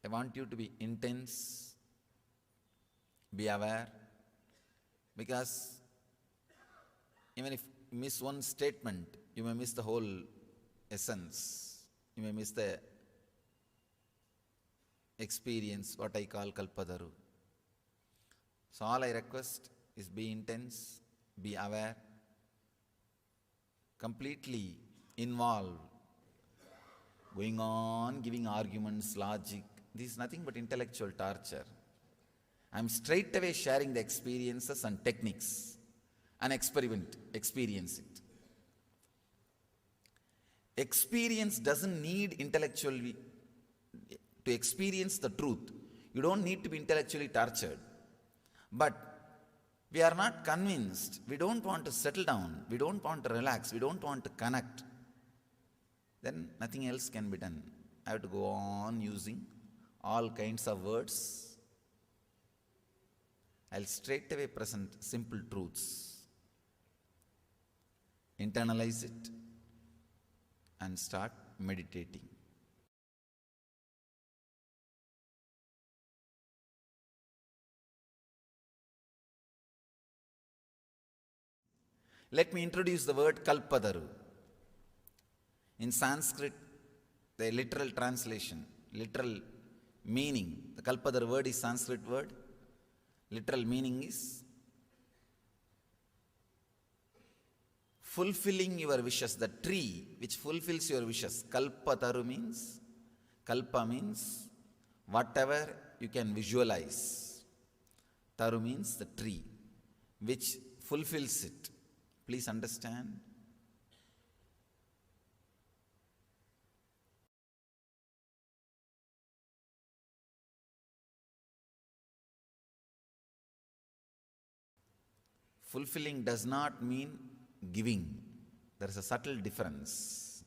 I want you to be intense, be aware, because even if you miss one statement, you may miss the whole essence. You may miss the experience, what I call Kalpataru. So all I request is be intense, be aware, completely involved, going on giving arguments, logic. This is nothing but intellectual torture. I am straight away sharing the experiences and techniques and experience it. Experience doesn't need intellectually to experience the truth. You don't need to be intellectually tortured. But we are not convinced. We don't want to settle down. We don't want to relax. We don't want to connect. Then nothing else can be done. I have to go on using all kinds of words. I'll straight away present simple truths. Internalize it and start meditating. Let me introduce the word Kalpataru. In Sanskrit, the literal translation, literal meaning, the Kalpataru word is Sanskrit word. Literal meaning is fulfilling your wishes, the tree which fulfills your wishes. Kalpataru means, Kalpa means whatever you can visualize. Taru means the tree which fulfills it. Please understand. Fulfilling does not mean giving. There is a subtle difference.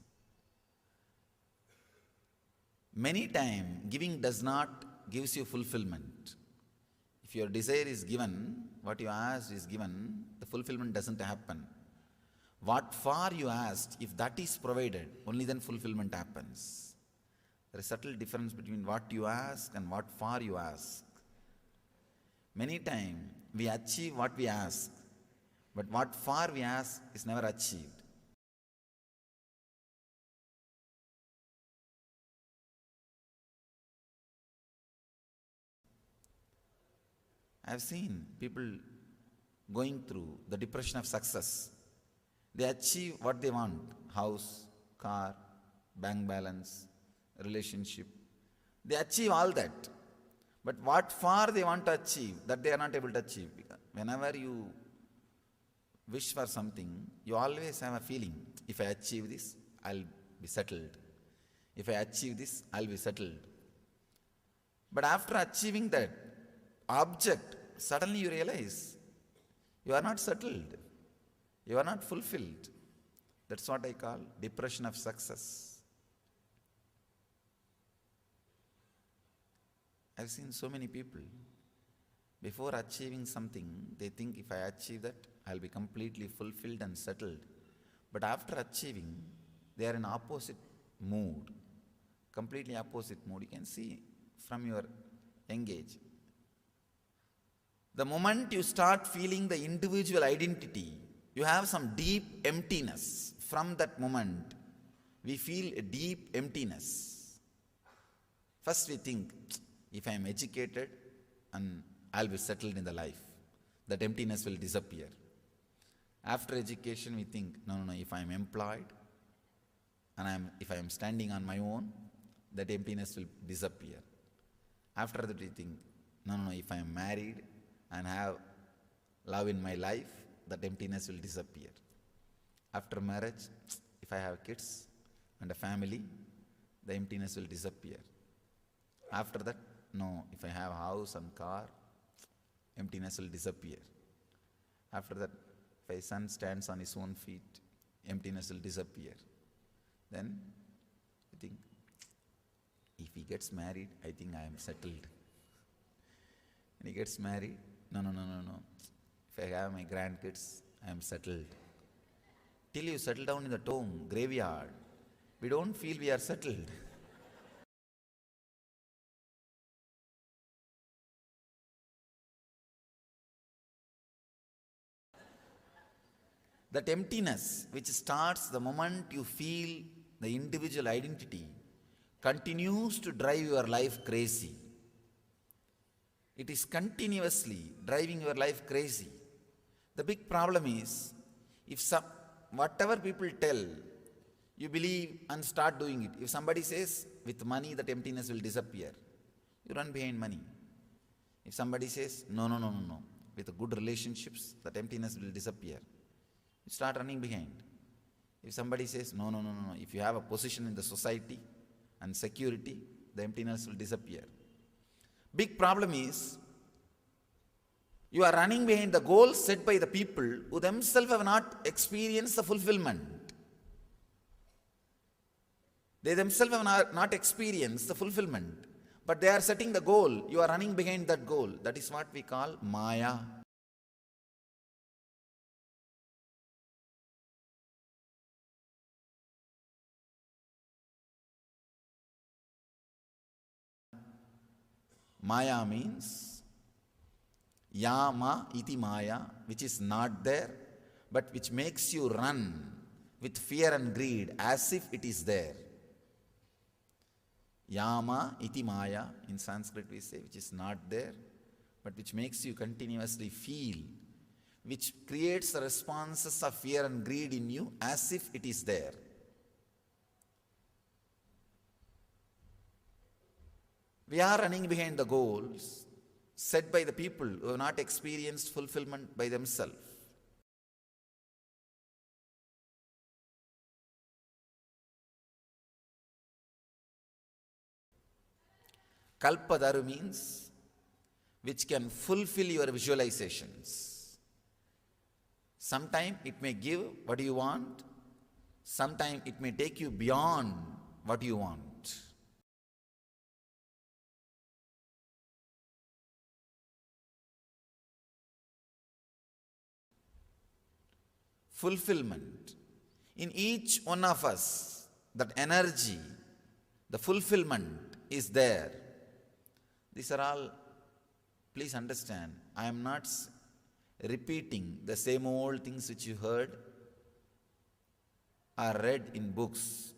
Many times, giving does not gives you fulfillment. If your desire is given, what you asked is given, the fulfillment doesn't happen. What for you asked, if that is provided, only then fulfillment happens. There is a subtle difference between what you ask and what for you ask. Many times, we achieve what we ask, but what for we ask is never achieved. I have seen people going through the depression of success. They achieve what they want: house, car, bank balance, relationship. They achieve all that. But what for they want to achieve, that they are not able to achieve. Whenever you wish for something, you always have a feeling, if I achieve this, I'll be settled. If I achieve this, I'll be settled. But after achieving that object, suddenly you realize you are not settled. You are not fulfilled. That's what I call depression of success. I've seen so many people, before achieving something, they think if I achieve that, I'll be completely fulfilled and settled. But after achieving, they are in opposite mood, completely opposite mood. You can see from your young age. The moment you start feeling the individual identity, you have some deep emptiness. From that moment, we feel a deep emptiness. First we think, if I am educated and I'll be settled in the life, that emptiness will disappear. After education, we think, no, if I am employed and if I am standing on my own, that emptiness will disappear. After that, we think, no, if I am married and have love in my life, that emptiness will disappear. After marriage, if I have kids and a family, the emptiness will disappear. After that, no, if I have a house and car, emptiness will disappear. After that, if a son stands on his own feet, emptiness will disappear. Then I think, if he gets married, I think I am settled. When he gets married, no. If I have my grandkids, I am settled. Till you settle down in the tomb, graveyard, we don't feel we are settled. That emptiness, which starts the moment you feel the individual identity, continues to drive your life crazy. It is continuously driving your life crazy. The big problem is, if whatever people tell, you believe and start doing it. If somebody says, with money that emptiness will disappear, you run behind money. If somebody says, no, with good relationships, that emptiness will disappear, you start running behind. If somebody says, no, if you have a position in the society and security, the emptiness will disappear. Big problem is, you are running behind the goals set by the people who themselves have not experienced the fulfillment. They themselves have not experienced the fulfillment, but they are setting the goal. You are running behind that goal. That is what we call Maya. Maya means Yama iti Maya, which is not there, but which makes you run with fear and greed as if it is there. Yama iti Maya, in Sanskrit we say, which is not there, but which makes you continuously feel, which creates the responses of fear and greed in you as if it is there. We are running behind the goals set by the people who have not experienced fulfillment by themselves. Kalpataru means which can fulfill your visualizations. Sometimes it may give what you want, sometimes it may take you beyond what you want. Fulfillment. In each one of us, that energy, the fulfillment is there. These are all, please understand, I am not repeating the same old things which you heard or read in books.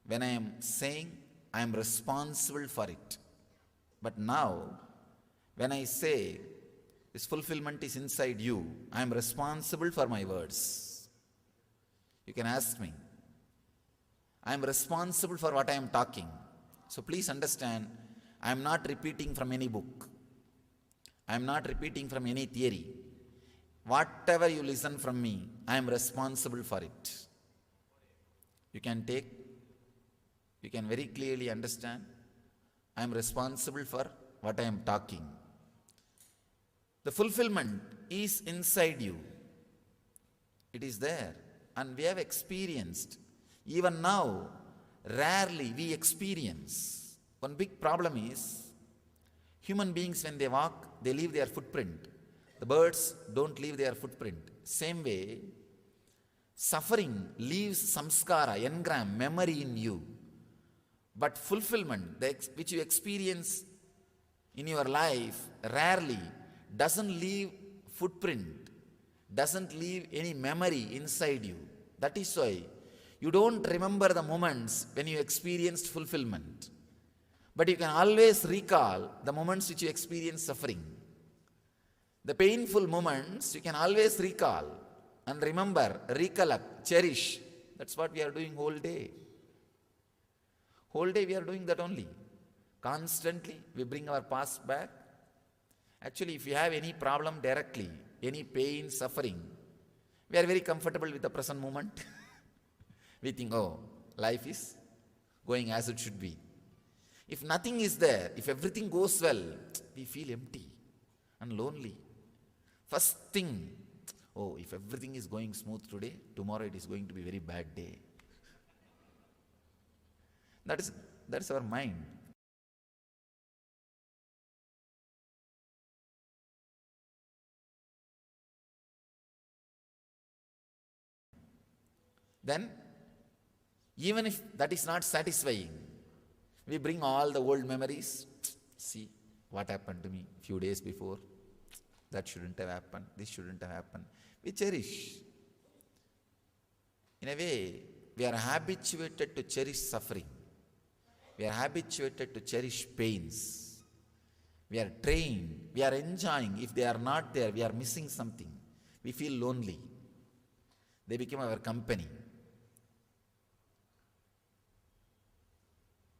When I am saying, I am responsible for it. But now, when I say, this fulfillment is inside you, I am responsible for my words. You can ask me. I am responsible for what I am talking. So please understand, I am not repeating from any book. I am not repeating from any theory. Whatever you listen from me, I am responsible for it. You can very clearly understand, I am responsible for what I am talking. The fulfillment is inside you. It is there. And we have experienced. Even now, rarely we experience. One big problem is, human beings when they walk, they leave their footprint. The birds don't leave their footprint. Same way, suffering leaves samskara, engram, memory in you. But fulfillment, which you experience in your life, rarely doesn't leave footprint, doesn't leave any memory inside you. That is why you don't remember the moments when you experienced fulfillment. But you can always recall the moments which you experienced suffering. The painful moments you can always recall and remember, recollect, cherish. That's what we are doing whole day. Whole day we are doing that only. Constantly we bring our past back. Actually, if you have any problem directly, any pain, suffering, we are very comfortable with the present moment. We think, oh, life is going as it should be. If nothing is there, if everything goes well, we feel empty and lonely. First thing, oh, if everything is going smooth today, tomorrow it is going to be a very bad day. That's our mind. Then, even if that is not satisfying, we bring all the old memories. See what happened to me a few days before. That shouldn't have happened. This shouldn't have happened. We cherish. In a way, we are habituated to cherish suffering. We are habituated to cherish pains. We are trained. We are enjoying. If they are not there, we are missing something. We feel lonely. They become our company.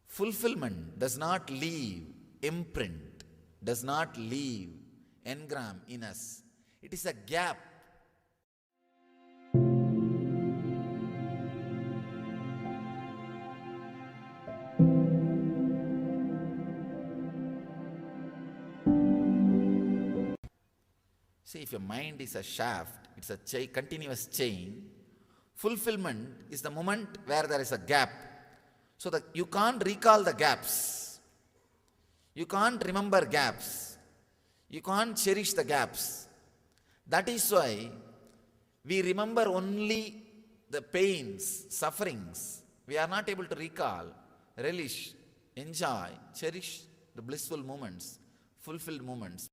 Fulfillment does not leave imprint, does not leave engram in us. It is a gap. See, if your mind is a shaft, it's a continuous chain. Fulfillment is the moment where there is a gap. So that you can't recall the gaps. You can't remember gaps. You can't cherish the gaps. That is why we remember only the pains, sufferings. We are not able to recall, relish, enjoy, cherish the blissful moments, fulfilled moments.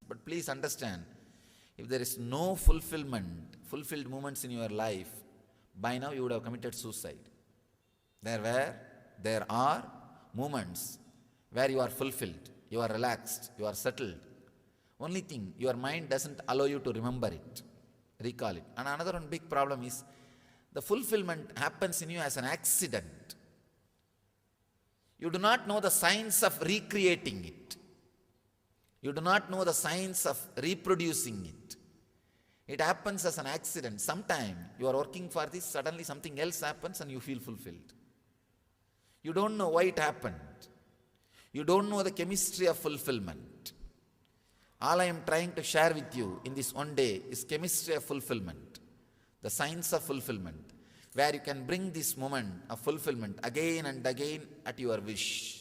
But please understand, if there is no fulfilled moments in your life, by now you would have committed suicide. There are moments where you are fulfilled, you are relaxed, you are settled. Only thing, your mind doesn't allow you to remember it, recall it. And another one big problem is, the fulfillment happens in you as an accident. You do not know the science of recreating it. You do not know the science of reproducing it. It happens as an accident. Sometime you are working for this, suddenly something else happens and you feel fulfilled. You don't know why it happened. You don't know the chemistry of fulfillment. All I am trying to share with you in this one day is chemistry of fulfillment, the science of fulfillment, where you can bring this moment of fulfillment again and again at your wish.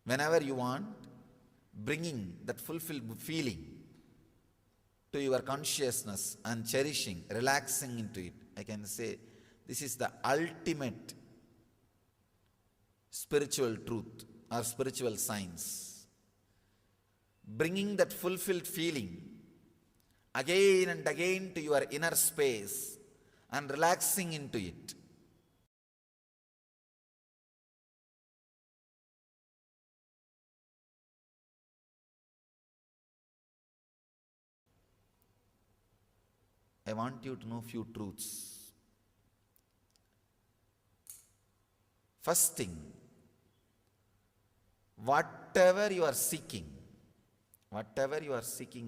Whenever you want, bringing that fulfilled feeling to your consciousness and cherishing, relaxing into it, I can say this is the ultimate spiritual truth or spiritual science. Bringing that fulfilled feeling again and again to your inner space and relaxing into it. I want you to know few truths. First thing, whatever you are seeking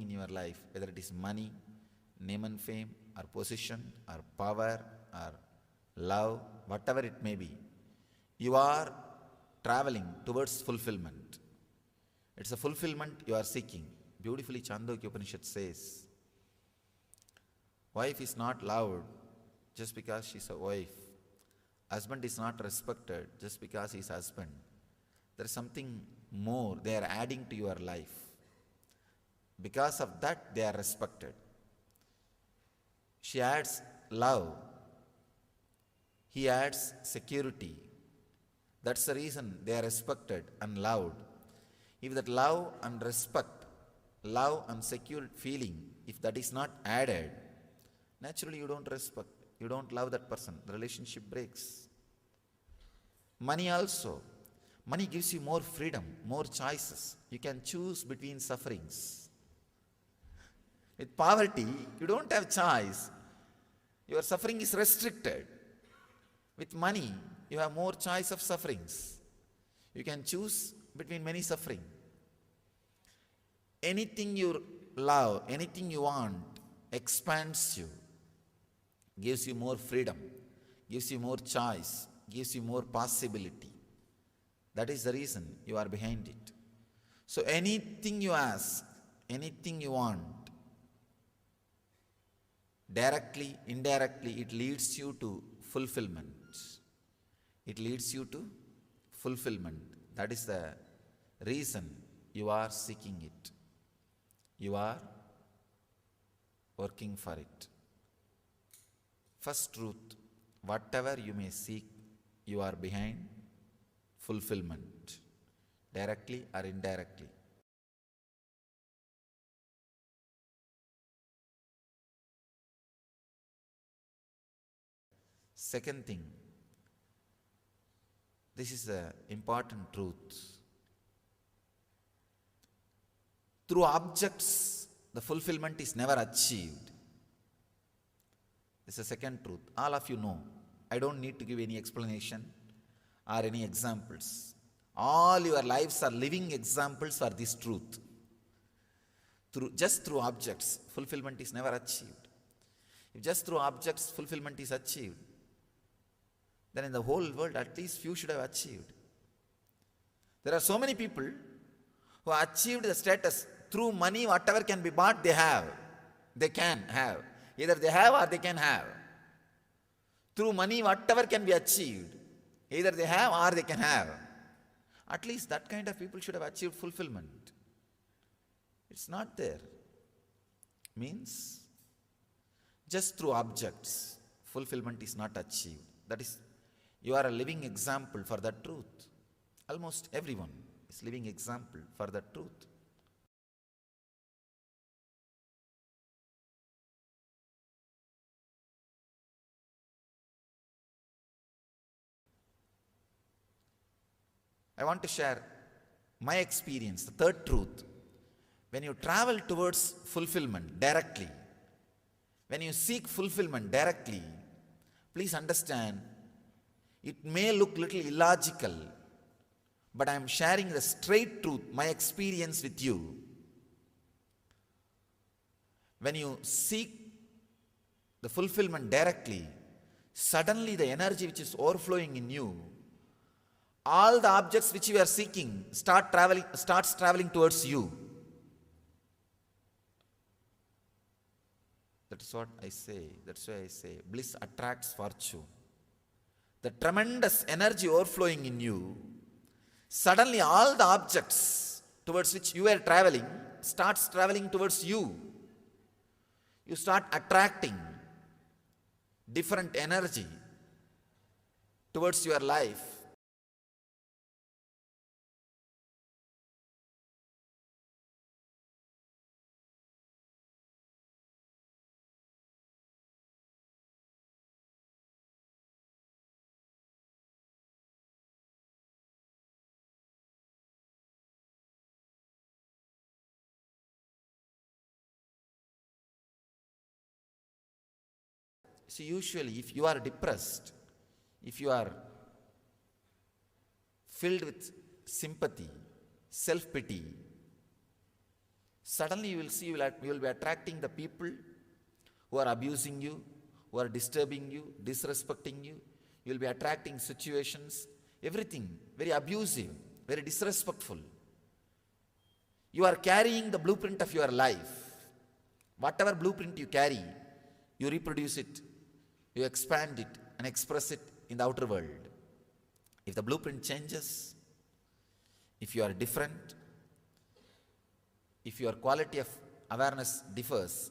in your life, whether it is money, name and fame, or position, or power, or love, whatever it may be, you are traveling towards fulfillment. It's a fulfillment you are seeking. Beautifully, Chandogya Upanishad says, wife is not loved just because she's a wife. Husband is not respected just because he's husband. There is something more they are adding to your life. Because of that, they are respected. She adds love. He adds security. That's the reason they are respected and loved. If that love and respect, love and secure feeling, if that is not added, naturally you don't respect, you don't love that person, the relationship breaks. Money also. Money gives you more freedom, more choices. You can choose between sufferings. With poverty, you don't have choice. Your suffering is restricted. With money, you have more choice of sufferings. You can choose between many suffering. Anything you love, anything you want, expands you, gives you more freedom, gives you more choice, gives you more possibility. That is the reason you are behind it. So anything you ask, anything you want, directly, indirectly, it leads you to fulfillment. It leads you to fulfillment. That is the reason you are seeking it. You are working for it. First truth, whatever you may seek, you are behind fulfillment, directly or indirectly. Second thing, this is the important truth. Through objects, the fulfillment is never achieved. This is the second truth. All of you know. I don't need to give any explanation or any examples. All your lives are living examples for this truth. Just through objects, fulfillment is never achieved. If just through objects fulfillment is achieved, then in the whole world at least few should have achieved. There are so many people who achieved the status through money. Whatever can be bought, they have. They can have. Either they have or they can have. Through money, whatever can be achieved, either they have or they can have. At least that kind of people should have achieved fulfillment. It's not there. Means, just through objects, fulfillment is not achieved. That is, you are a living example for that truth. Almost everyone is living example for that truth. I want to share my experience, the third truth. When you travel towards fulfillment directly, when you seek fulfillment directly, please understand, it may look little illogical, but I am sharing the straight truth, my experience with you. When you seek the fulfillment directly, suddenly the energy which is overflowing in you, all the objects which you are seeking starts traveling towards you. That is what I say. That's why I say bliss attracts fortune. The tremendous energy overflowing in you, suddenly all the objects towards which you are traveling starts traveling towards you. You start attracting different energy towards your life. See, usually if you are depressed, if you are filled with sympathy, self-pity, suddenly you will see you will be attracting the people who are abusing you, who are disturbing you, disrespecting you. You will be attracting situations, everything very abusive, very disrespectful. You are carrying the blueprint of your life. Whatever blueprint you carry, you reproduce it, you expand it and express it in the outer world. If the blueprint changes, if you are different, if your quality of awareness differs,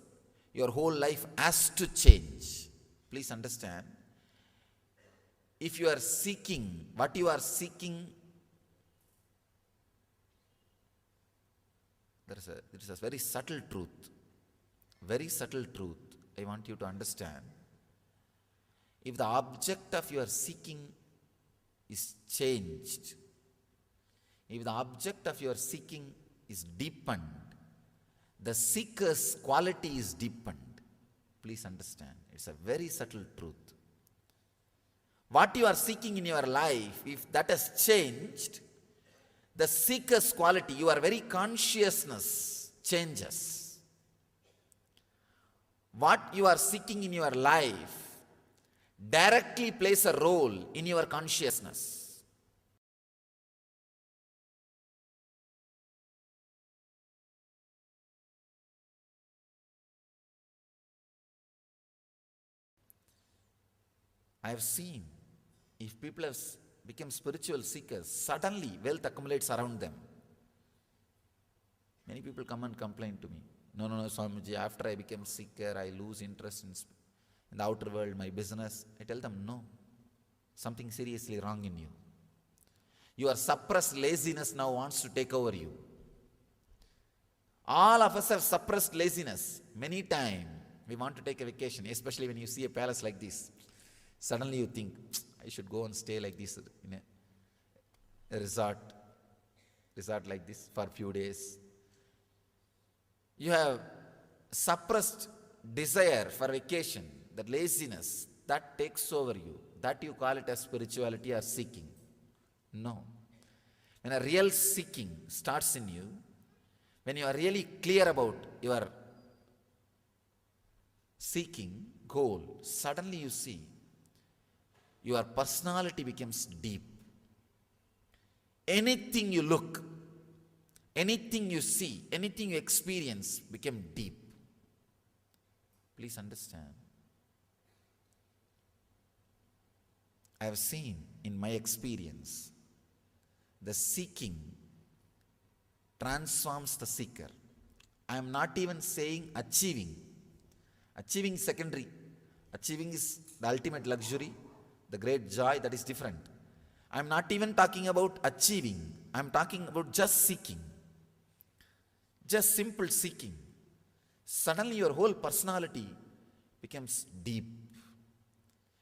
your whole life has to change. Please understand, if you are seeking, what you are seeking, there is a very subtle truth I want you to understand. If the object of your seeking is changed, if the object of your seeking is deepened, the seeker's quality is deepened. Please understand, it's a very subtle truth. What you are seeking in your life, if that has changed, the seeker's quality, your very consciousness changes. What you are seeking in your life directly plays a role in your consciousness. I have seen, if people have become spiritual seekers, suddenly wealth accumulates around them. Many people come and complain to me. No, Swamiji, after I became seeker, I lose interest in the outer world, my business. I tell them, no, something seriously wrong in you. Your suppressed laziness now wants to take over you. All of us have suppressed laziness. Many times we want to take a vacation, especially when you see a palace like this. Suddenly you think, I should go and stay like this in a resort like this for a few days. You have suppressed desire for vacation, that laziness, that takes over you. That you call it as spirituality or seeking. No. When a real seeking starts in you, when you are really clear about your seeking goal, suddenly you see your personality becomes deep. Anything you look, anything you see, anything you experience become deep. Please understand. I have seen in my experience, the seeking transforms the seeker. I am not even saying achieving. Achieving is secondary. Achieving is the ultimate luxury, the great joy, that is different. I am not even talking about achieving. I am talking about just seeking. Just simple seeking. Suddenly your whole personality becomes deep.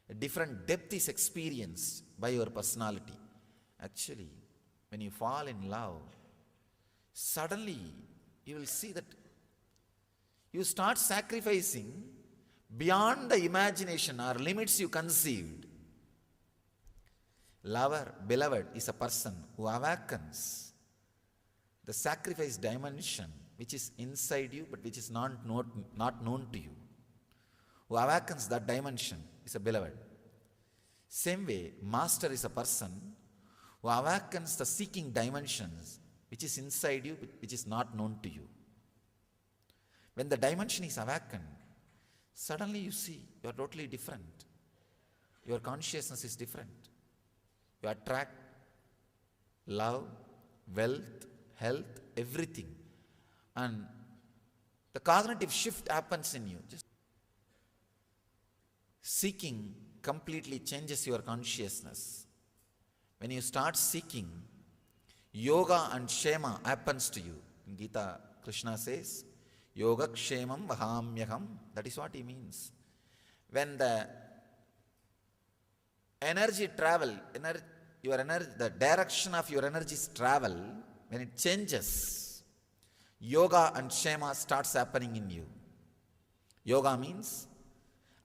A different depth is experienced by your personality. Actually, when you fall in love, suddenly you will see that you start sacrificing beyond the imagination or limits you conceived. Lover, beloved, is a person who awakens the sacrifice dimension which is inside you but which is not known to you. Who awakens that dimension is a beloved. Same way, master is a person who awakens the seeking dimensions which is inside you but which is not known to you. When the dimension is awakened, suddenly you see you are totally different. Your consciousness is different. You attract love, wealth, health, everything. And the cognitive shift happens in you. Just seeking completely changes your consciousness. When you start seeking, yoga and kshema happens to you. In Gita, Krishna says, yoga kshemam vahamyaham. That is what he means. When the energy travel, the direction of your energies travel, when it changes, yoga and kshema starts happening in you. Yoga means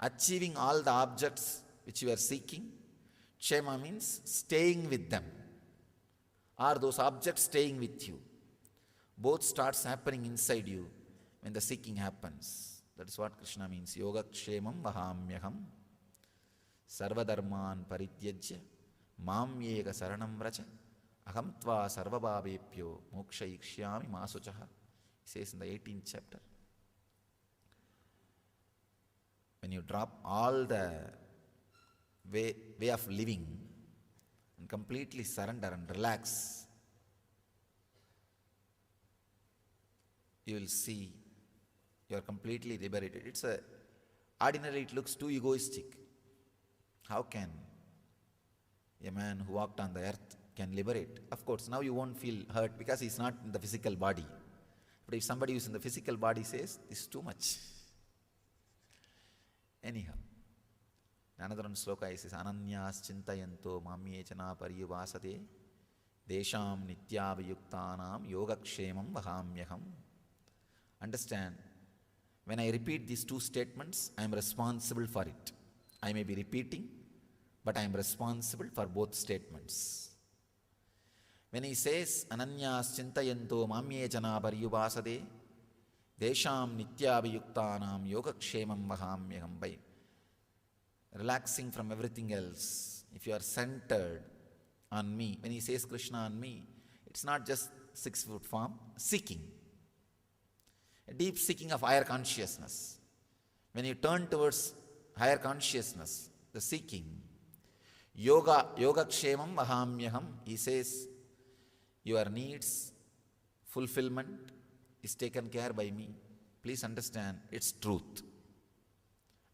achieving all the objects which you are seeking. Kshema means staying with them, or those objects staying with you. Both starts happening inside you when the seeking happens. That is what Krishna means. Yoga kshemam vahamyaham sarvadharman parityajya mamyega saranam vraja aham tva sarvabhavepyo mokshayikshami masuchaha. He says in the 18th chapter. When you drop all the way of living and completely surrender and relax, you will see you are completely liberated. Ordinarily it looks too egoistic. How can a man who walked on the earth can liberate? Of course, now you won't feel hurt because he's not in the physical body. But if somebody who's in the physical body says, this is too much. Anyhow, another one sloka says, Ananyas chintayanto mamyechana pariyuvasate desham nityavayuktanam yogakshemam vahamyaham. Understand, when I repeat these two statements, I am responsible for it. I may be repeating, but I am responsible for both statements. When he says, Ananyas chintayanto mamyechana pariyuvasate desham nityavayuktanam yogakshemam vahamyaham, by relaxing from everything else, if you are centered on me, when he says Krishna on me, it's not just 6-foot form, seeking. A deep seeking of higher consciousness. When you turn towards higher consciousness, the seeking, Yoga kshemam vahamyaham. He says, your needs, fulfillment is taken care by me. Please understand, it's truth.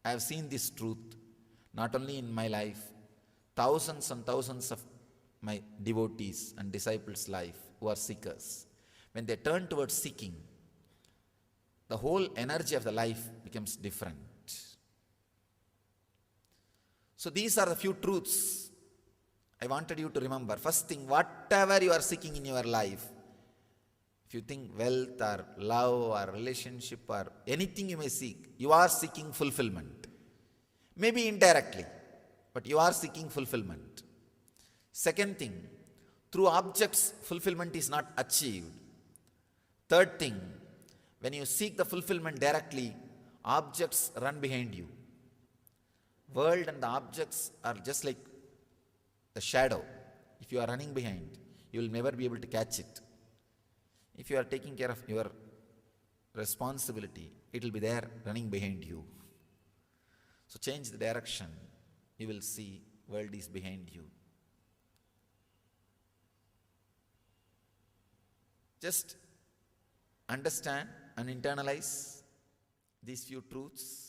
I have seen this truth, not only in my life, thousands and thousands of my devotees and disciples' life who are seekers. When they turn towards seeking, the whole energy of the life becomes different. So these are the few truths I wanted you to remember. First thing, whatever you are seeking in your life, if you think wealth or love or relationship or anything you may seek, you are seeking fulfillment. Maybe indirectly, but you are seeking fulfillment. Second thing, through objects, fulfillment is not achieved. Third thing, when you seek the fulfillment directly, objects run behind you. World and the objects are just like the shadow. If you are running behind, you will never be able to catch it. If you are taking care of your responsibility, it will be there running behind you. So change the direction. You will see world is behind you. Just understand and internalize these few truths.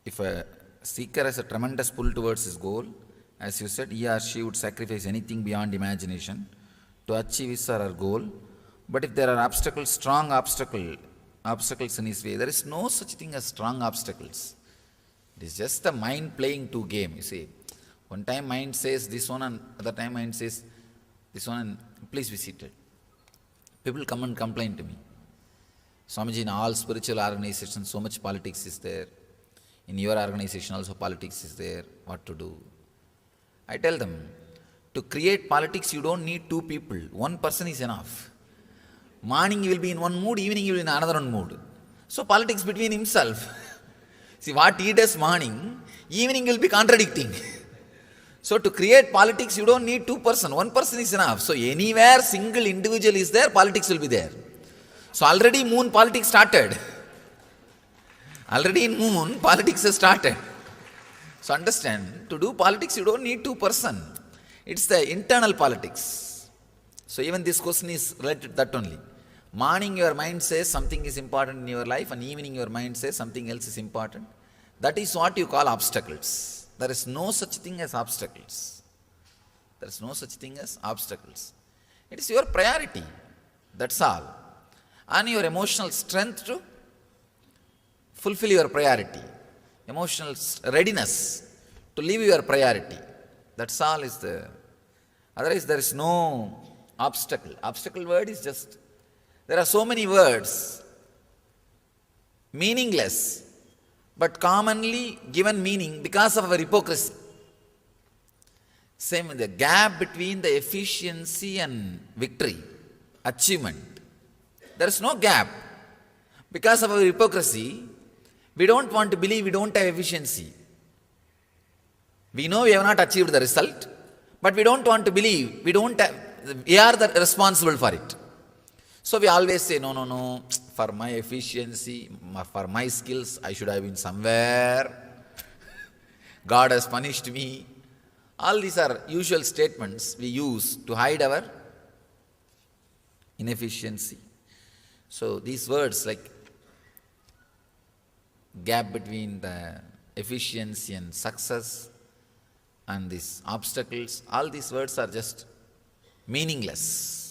If a seeker has a tremendous pull towards his goal, as you said, he or she would sacrifice anything beyond imagination to achieve his or her goal. But if there are obstacles, strong obstacles in his way, there is no such thing as strong obstacles. It is just the mind playing two games. You see, one time mind says this one, and other time mind says this one, and please be seated. People come and complain to me. Swamiji, in all spiritual organizations, so much politics is there. In your organization also politics is there. What to do? I tell them, to create politics you don't need two people. One person is enough. Morning you will be in one mood, evening you will be in another one mood. So politics between himself. See, what he does morning, evening will be contradicting. So to create politics you don't need two person. One person is enough. So anywhere single individual is there, politics will be there. So already moon politics started. Already in moon, politics has started. So understand, to do politics, you don't need two person. It's the internal politics. So even this question is related to that only. Morning your mind says something is important in your life, and evening your mind says something else is important. That is what you call obstacles. There is no such thing as obstacles. There is no such thing as obstacles. It is your priority. That's all. And your emotional strength to fulfill your priority, emotional readiness to live your priority. That's all is the. Otherwise, there is no obstacle. Obstacle word is just. There are so many words, meaningless, but commonly given meaning because of our hypocrisy. Same with the gap between the efficiency and victory, achievement. There is no gap. Because of our hypocrisy, we don't want to believe we don't have efficiency. We know we have not achieved the result, but we don't want to believe we are responsible for it. So we always say, no, for my efficiency, for my skills, I should have been somewhere. God has punished me. All these are usual statements we use to hide our inefficiency. So these words like gap between the efficiency and success and these obstacles, all these words are just meaningless.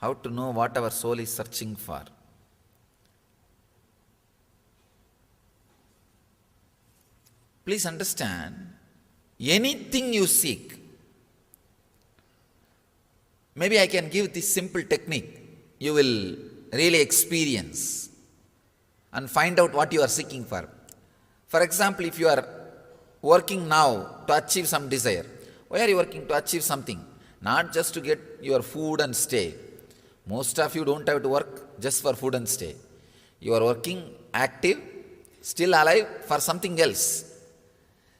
how to know what our soul is searching for. Please understand, anything you seek, maybe I can give this simple technique, you will really experience and find out what you are seeking for. For example, if you are working now to achieve some desire, why are you working? To achieve something, not just to get your food and stay. Most of you don't have to work just for food and stay. You are working active, still alive for something else.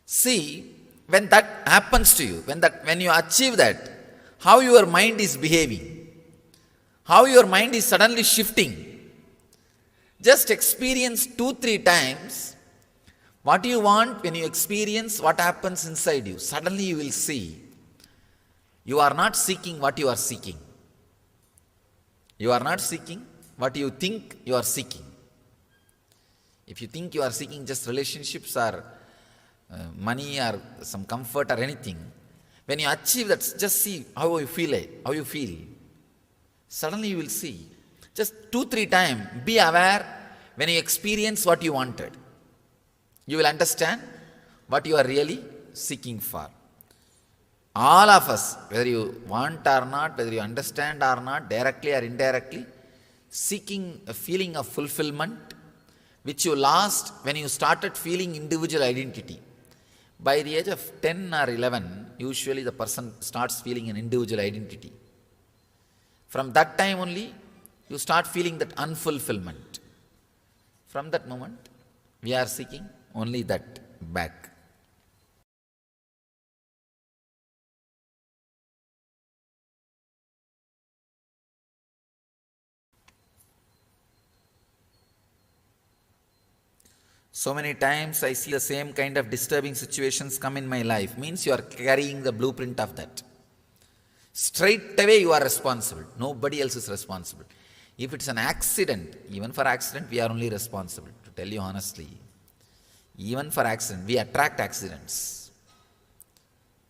See, when that happens to you, when you achieve that, how your mind is behaving, how your mind is suddenly shifting. Just experience 2-3 times what you want. When you experience what happens inside you, suddenly you will see you are not seeking what you are seeking. You are not seeking what you think you are seeking. If you think you are seeking just relationships or money or some comfort or anything, when you achieve that, just see how you feel. Suddenly you will see. Just 2-3 times, be aware when you experience what you wanted. You will understand what you are really seeking for. All of us, whether you want or not, whether you understand or not, directly or indirectly, seeking a feeling of fulfillment, which you lost when you started feeling individual identity. By the age of 10 or 11, usually the person starts feeling an individual identity. From that time only, you start feeling that unfulfillment. From that moment, we are seeking only that back. So many times I see the same kind of disturbing situations come in my life. Means you are carrying the blueprint of that. Straight away you are responsible. Nobody else is responsible. If it's an accident, even for accident we are only responsible. To tell you honestly, even for accident, we attract accidents.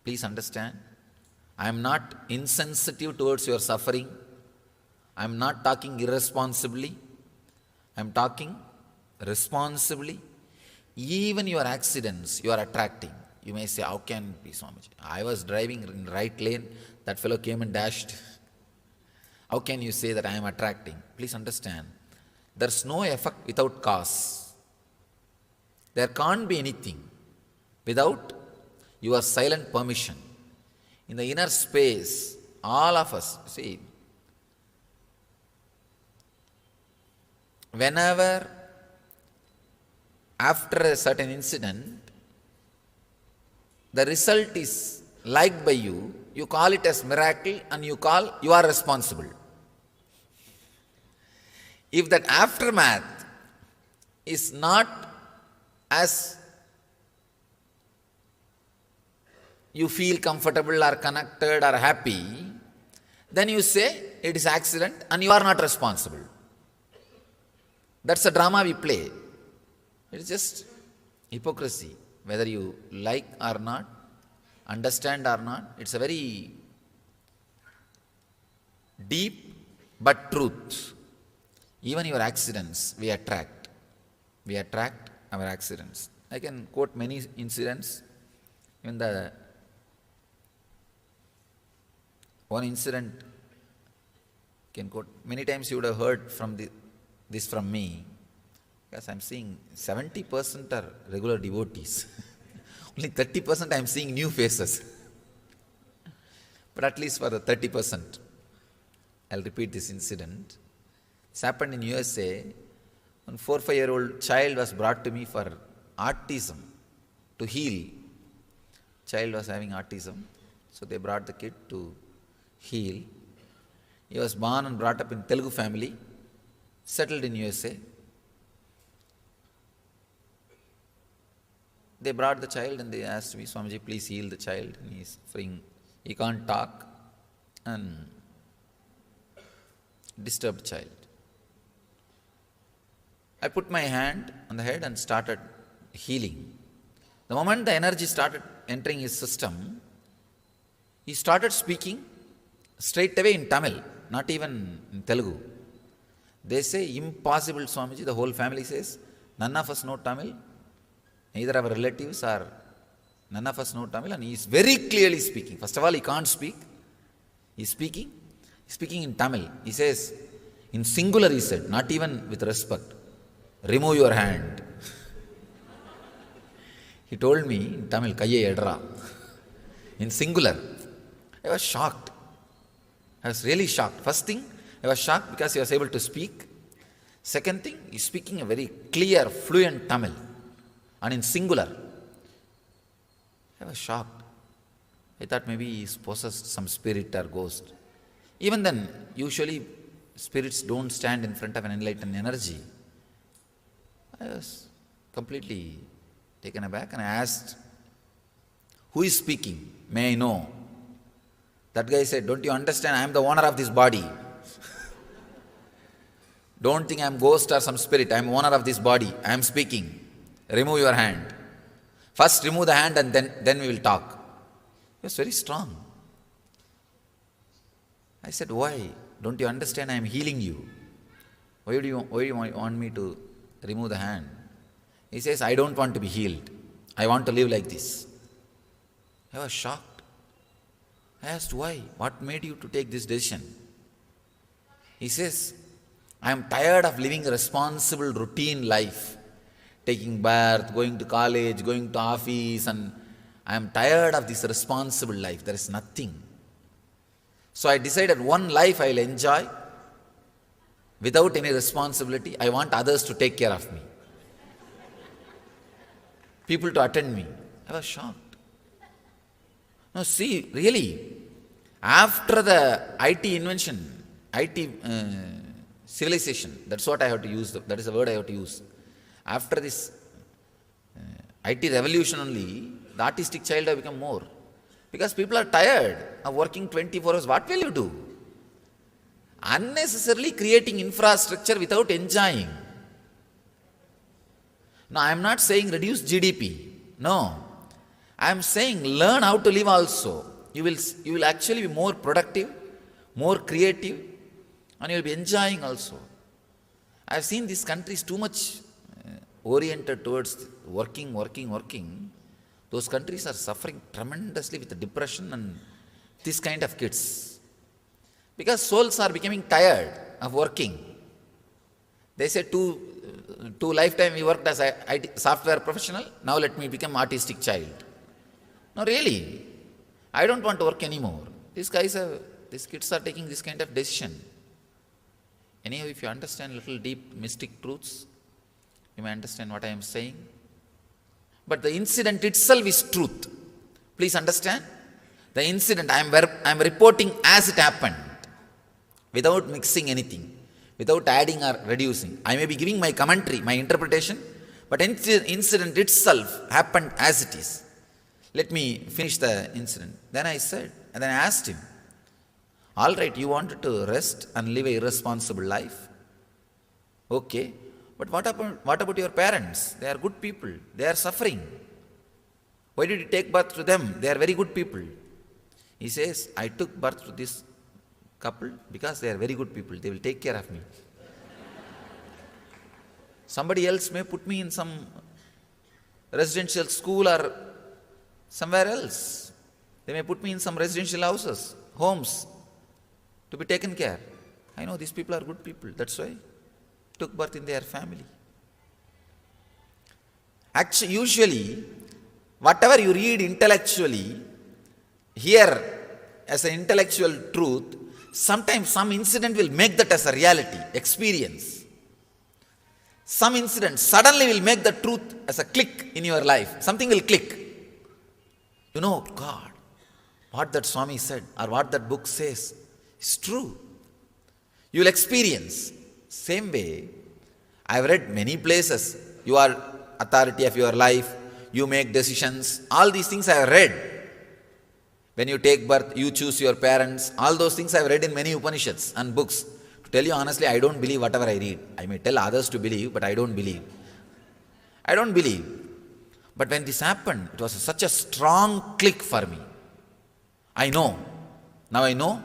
Please understand, I am not insensitive towards your suffering. I am not talking irresponsibly. I am talking responsibly. Even your accidents you are attracting. You may say, how can it be, Swamiji? I was driving in the right lane, that fellow came and dashed. How can you say that I am attracting? Please understand, there's no effect without cause. There can't be anything without your silent permission. In the inner space, all of us, see, whenever after a certain incident, the result is liked by you, you call it as miracle and you are responsible. If that aftermath is not as you feel comfortable or connected or happy, then you say it is accident and you are not responsible. That's a drama we play. It is just hypocrisy. Whether you like or not, understand or not, it's a very deep but truth. Even your accidents, we attract. We attract our accidents. I can quote many incidents. Even the one incident can quote. Many times you would have heard from this from me. Because I am seeing 70% are regular devotees. Only 30% I am seeing new faces. But at least for the 30%, I'll repeat this incident. This happened in USA. One 4 or 5-year-old child was brought to me for autism, to heal. Child was having autism, so they brought the kid to heal. He was born and brought up in Telugu family, settled in USA. They brought the child and they asked me, Swamiji, please heal the child. And he is suffering. He can't talk. And disturbed child. I put my hand on the head and started healing. The moment the energy started entering his system, he started speaking straight away in Tamil, not even in Telugu. They say, impossible, Swamiji. The whole family says, none of us know Tamil, neither our relatives or none of us know Tamil, and he is very clearly speaking. First of all, he can't speak. He is speaking in Tamil. He says, in singular he said, not even with respect, remove your hand. He told me in Tamil, Kaiye edra, in singular. I was shocked. I was really shocked. First thing, I was shocked because he was able to speak. Second thing, he is speaking a very clear, fluent Tamil and in singular. I was shocked. I thought maybe he is possessed some spirit or ghost. Even then, usually spirits don't stand in front of an enlightened energy. I was completely taken aback and I asked, who is speaking? May I know? That guy said, don't you understand? I am the owner of this body. Don't think I am ghost or some spirit. I am owner of this body. I am speaking. Remove your hand. First remove the hand and then we will talk. He was very strong. I said, why? Don't you understand? I am healing you. Why do you want me to remove the hand? He says, I don't want to be healed. I want to live like this. I was shocked. I asked, why? What made you to take this decision? He says, I am tired of living a responsible routine life. Taking bath, going to college, going to office, and I am tired of this responsible life. There is nothing. So I decided one life I will enjoy without any responsibility. I want others to take care of me. People to attend me. I was shocked. No, see, really, after the IT invention, IT civilization, that's what I have to use, that is the word I have to use. After this IT revolution only, the artistic child have become more. Because people are tired of working 24 hours. What will you do? Unnecessarily creating infrastructure without enjoying. No, I am not saying reduce GDP. No. I am saying learn how to live also. You will actually be more productive, more creative, and you will be enjoying also. I have seen these countries too much oriented towards working. Those countries are suffering tremendously with the depression and this kind of kids. Because souls are becoming tired of working. They say two lifetime we worked as a IT software professional, now let me become artistic child. No, really, I don't want to work anymore. These kids are taking this kind of decision. Anyhow, if you understand little deep mystic truths, you may understand what I am saying. But the incident itself is truth. Please understand. The incident I am reporting as it happened, without mixing anything, without adding or reducing. I may be giving my commentary, my interpretation, but incident itself happened as it is. Let me finish the incident. Then I asked him, all right, you wanted to rest and live an irresponsible life. Okay, but what about your parents? They are good people. They are suffering. Why did you take birth to them? They are very good people. He says, I took birth to this couple because they are very good people. They will take care of me. Somebody else may put me in some residential school or somewhere else. They may put me in some residential houses, homes, to be taken care. I know these people are good people. That's why I took birth in their family. Actually, usually, whatever you read intellectually, here as an intellectual truth, sometimes some incident will make that as a reality, experience. Some incident suddenly will make the truth as a click in your life. Something will click. You know, God, what that Swami said or what that book says is true. You will experience. Same way, I have read many places. You are authority of your life. You make decisions. All these things I have read. When you take birth, you choose your parents. All those things I have read in many Upanishads and books. To tell you honestly, I don't believe whatever I read. I may tell others to believe, but I don't believe. I don't believe. But when this happened, it was such a strong click for me. I know. Now I know.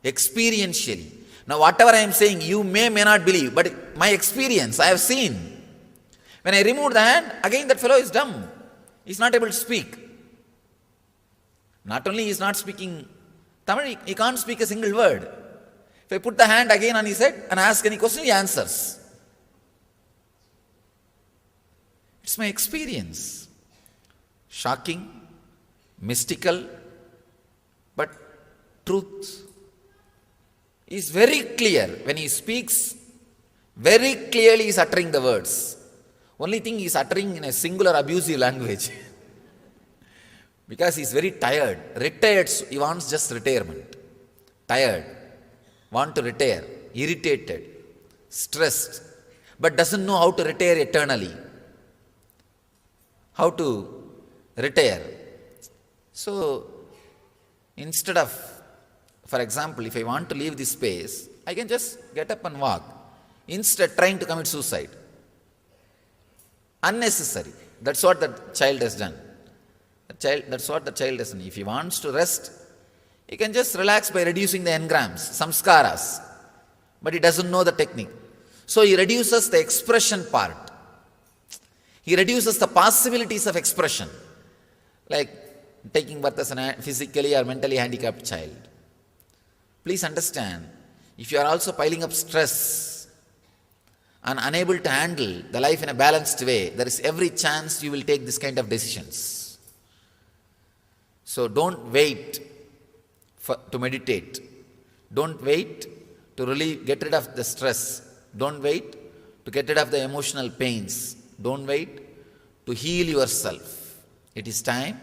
experientially. Now, whatever I am saying, you may not believe, but my experience, I have seen. When I remove the hand, again that fellow is dumb. He is not able to speak. Not only he is not speaking Tamil, he can't speak a single word. If I put the hand again on his head and ask any question, he answers. It's my experience. Shocking, mystical, but truth is very clear. When he speaks, very clearly he is uttering the words. Only thing he is uttering in a singular abusive language. Because he is very tired. Retired, he wants just retirement. Tired, want to retire, irritated, stressed, but doesn't know how to retire eternally. How to retire. So, instead of, for example, if I want to leave this space, I can just get up and walk. Instead, trying to commit suicide. Unnecessary. That's what the child has done. That's what the child has done. If he wants to rest, he can just relax by reducing the engrams, samskaras. But he doesn't know the technique. So he reduces the expression part. He reduces the possibilities of expression. Like taking birth as a physically or mentally handicapped child. Please understand, if you are also piling up stress and unable to handle the life in a balanced way, there is every chance you will take this kind of decisions. So don't wait to meditate. Don't wait to get rid of the stress. Don't wait to get rid of the emotional pains. Don't wait to heal yourself. It is time.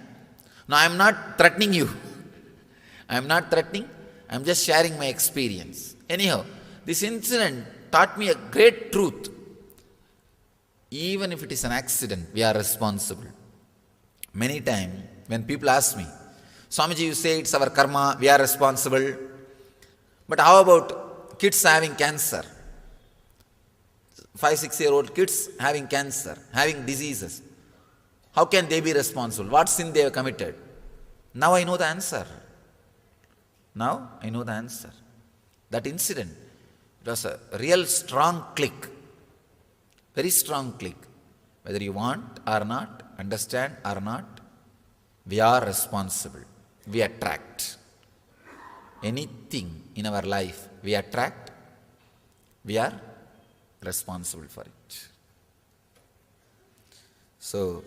Now I am not threatening you. I am not threatening. I am just sharing my experience. Anyhow, this incident taught me a great truth. Even if it is an accident, we are responsible. Many times when people ask me, Swamiji, you say it's our karma, we are responsible. But how about kids having cancer? 5-6-year-old kids having cancer, having diseases. How can they be responsible? What sin they have committed? Now I know the answer. Now I know the answer. That incident, it was a real strong click. Very strong click. Whether you want or not, understand or not, we are responsible. We attract. Anything in our life we attract, we are responsible for it. So,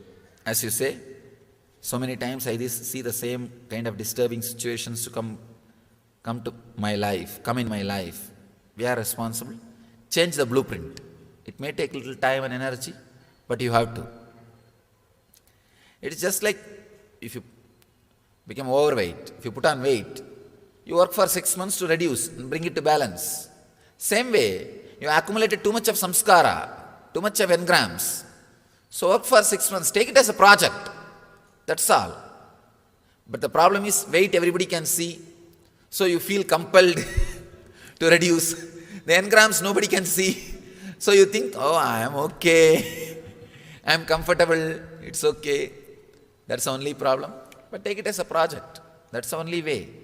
as you say, so many times I see the same kind of disturbing situations to come in my life. We are responsible. Change the blueprint. It may take little time and energy, but you have to. It is just like if you become overweight, if you put on weight, you work for 6 months to reduce and bring it to balance. Same way, you accumulated too much of samskara, too much of engrams. So work for 6 months, take it as a project. That's all. But the problem is weight everybody can see, so you feel compelled to reduce. The engrams nobody can see, so you think, oh, I am okay, I am comfortable, it's okay. That's the only problem. But take it as a project. That's the only way.